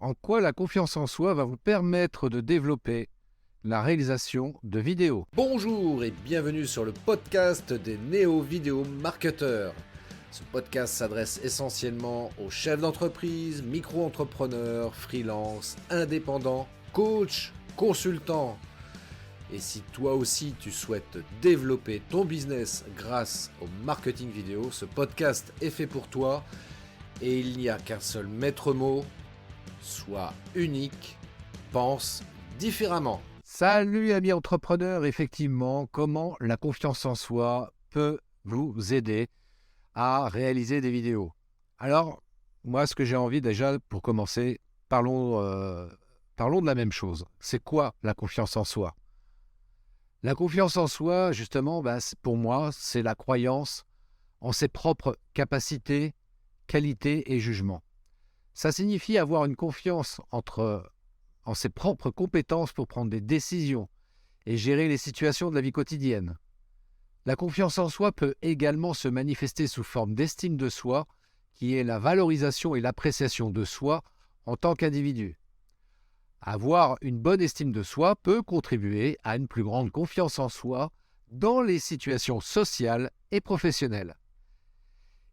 En quoi la confiance en soi va vous permettre de développer la réalisation de vidéos. Bonjour et bienvenue sur le podcast des néo-vidéo marketeurs. Ce podcast s'adresse essentiellement aux chefs d'entreprise, micro-entrepreneurs, freelance, indépendants, coachs, consultants. Et si toi aussi tu souhaites développer ton business grâce au marketing vidéo, ce podcast est fait pour toi et il n'y a qu'un seul maître mot, sois unique, pense différemment. Salut amis entrepreneurs, effectivement, comment la confiance en soi peut vous aider à réaliser des vidéos. Alors, moi ce que j'ai envie déjà, pour commencer, parlons de la même chose. C'est quoi la confiance en soi? La confiance en soi, justement, pour moi, c'est la croyance en ses propres capacités, qualités et jugements. Ça signifie avoir une confiance en ses propres compétences pour prendre des décisions et gérer les situations de la vie quotidienne. La confiance en soi peut également se manifester sous forme d'estime de soi, qui est la valorisation et l'appréciation de soi en tant qu'individu. Avoir une bonne estime de soi peut contribuer à une plus grande confiance en soi dans les situations sociales et professionnelles.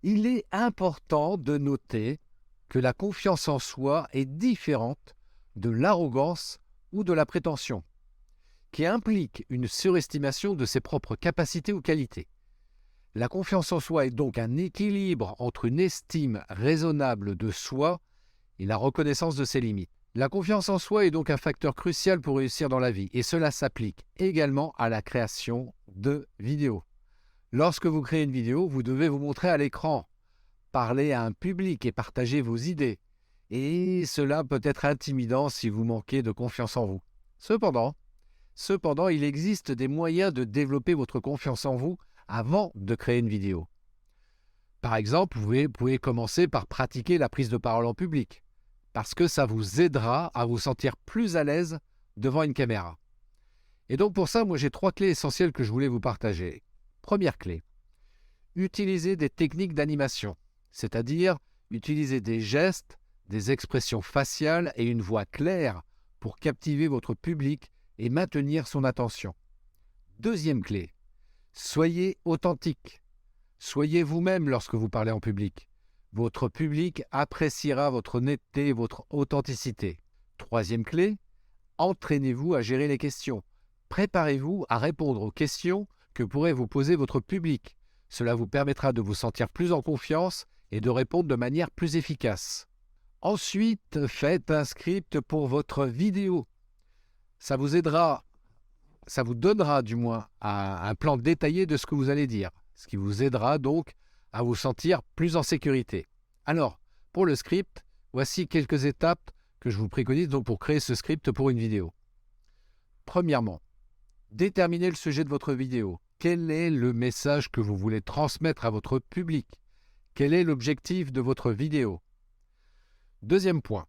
Il est important de noter que la confiance en soi est différente de l'arrogance ou de la prétention, qui implique une surestimation de ses propres capacités ou qualités. La confiance en soi est donc un équilibre entre une estime raisonnable de soi et la reconnaissance de ses limites. La confiance en soi est donc un facteur crucial pour réussir dans la vie, et cela s'applique également à la création de vidéos. Lorsque vous créez une vidéo, vous devez vous montrer à l'écran, parler à un public et partager vos idées. Et cela peut être intimidant si vous manquez de confiance en vous. Cependant, il existe des moyens de développer votre confiance en vous avant de créer une vidéo. Par exemple, vous pouvez commencer par pratiquer la prise de parole en public, parce que ça vous aidera à vous sentir plus à l'aise devant une caméra. Et donc pour ça, moi j'ai 3 clés essentielles que je voulais vous partager. Première clé, utilisez des techniques d'animation, c'est-à-dire utiliser des gestes, des expressions faciales et une voix claire pour captiver votre public et maintenir son attention. Deuxième clé, soyez authentique. Soyez vous-même lorsque vous parlez en public. Votre public appréciera votre honnêteté et votre authenticité. Troisième clé, entraînez-vous à gérer les questions. Préparez-vous à répondre aux questions que pourrait vous poser votre public. Cela vous permettra de vous sentir plus en confiance et de répondre de manière plus efficace. Ensuite, faites un script pour votre vidéo. Ça vous donnera du moins un plan détaillé de ce que vous allez dire, ce qui vous aidera donc à vous sentir plus en sécurité. Alors, pour le script, voici quelques étapes que je vous préconise donc pour créer ce script pour une vidéo. Premièrement, déterminez le sujet de votre vidéo. Quel est le message que vous voulez transmettre à votre public? Quel est l'objectif de votre vidéo? Deuxième point,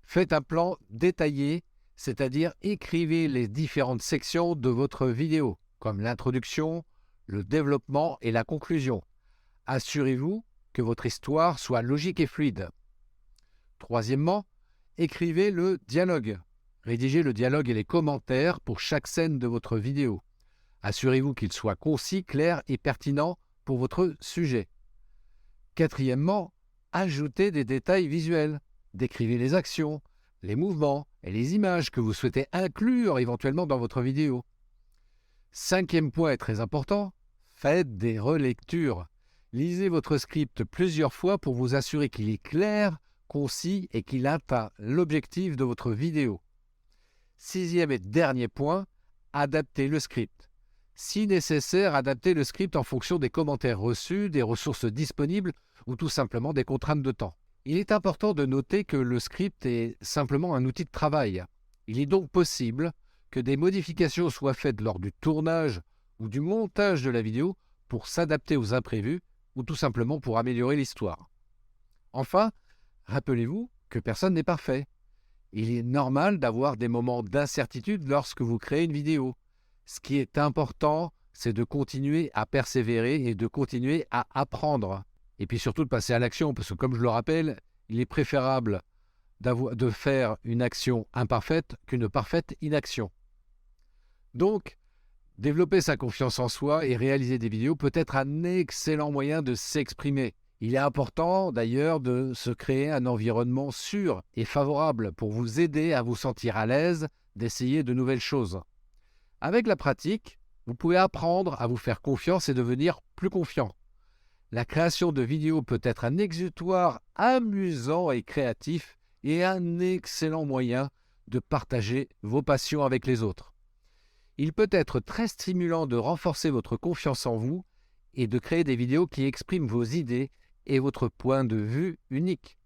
faites un plan détaillé, c'est-à-dire écrivez les différentes sections de votre vidéo, comme l'introduction, le développement et la conclusion. Assurez-vous que votre histoire soit logique et fluide. Troisièmement, écrivez le dialogue. Rédigez le dialogue et les commentaires pour chaque scène de votre vidéo. Assurez-vous qu'il soit concis, clair et pertinent pour votre sujet. Quatrièmement, ajoutez des détails visuels. Décrivez les actions, les mouvements et les images que vous souhaitez inclure éventuellement dans votre vidéo. Cinquième point est très important, faites des relectures. Lisez votre script plusieurs fois pour vous assurer qu'il est clair, concis et qu'il atteint l'objectif de votre vidéo. Sixième et dernier point, adaptez le script. Si nécessaire, adaptez le script en fonction des commentaires reçus, des ressources disponibles ou tout simplement des contraintes de temps. Il est important de noter que le script est simplement un outil de travail. Il est donc possible que des modifications soient faites lors du tournage ou du montage de la vidéo pour s'adapter aux imprévus ou tout simplement pour améliorer l'histoire. Enfin, rappelez-vous que personne n'est parfait. Il est normal d'avoir des moments d'incertitude lorsque vous créez une vidéo. Ce qui est important, c'est de continuer à persévérer et de continuer à apprendre. Et puis surtout de passer à l'action, parce que comme je le rappelle, il est préférable de faire une action imparfaite qu'une parfaite inaction. Donc, développer sa confiance en soi et réaliser des vidéos peut être un excellent moyen de s'exprimer. Il est important d'ailleurs de se créer un environnement sûr et favorable pour vous aider à vous sentir à l'aise d'essayer de nouvelles choses. Avec la pratique, vous pouvez apprendre à vous faire confiance et devenir plus confiant. La création de vidéos peut être un exutoire amusant et créatif et un excellent moyen de partager vos passions avec les autres. Il peut être très stimulant de renforcer votre confiance en vous et de créer des vidéos qui expriment vos idées et votre point de vue unique.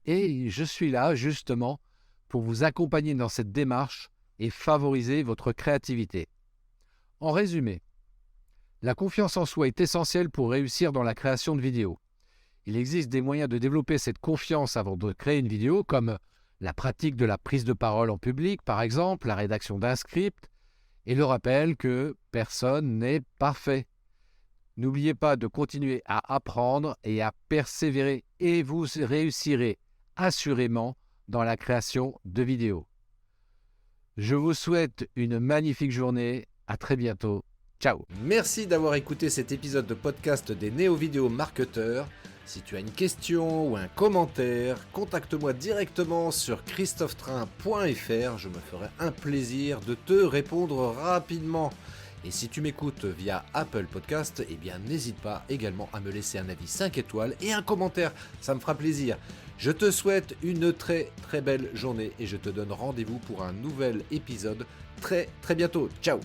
Et je suis là justement pour vous accompagner dans cette démarche et favoriser votre créativité. En résumé, la confiance en soi est essentielle pour réussir dans la création de vidéos. Il existe des moyens de développer cette confiance avant de créer une vidéo, comme la pratique de la prise de parole en public, par exemple, la rédaction d'un script, et le rappel que personne n'est parfait. N'oubliez pas de continuer à apprendre et à persévérer, et vous réussirez assurément dans la création de vidéos. Je vous souhaite une magnifique journée. À très bientôt. Ciao. Merci d'avoir écouté cet épisode de podcast des Néo-Vidéo Marketeurs. Si tu as une question ou un commentaire, contacte-moi directement sur christophetrain.fr. Je me ferai un plaisir de te répondre rapidement. Et si tu m'écoutes via Apple Podcast, eh bien n'hésite pas également à me laisser un avis 5 étoiles et un commentaire, ça me fera plaisir. Je te souhaite une très très belle journée et je te donne rendez-vous pour un nouvel épisode très bientôt. Ciao.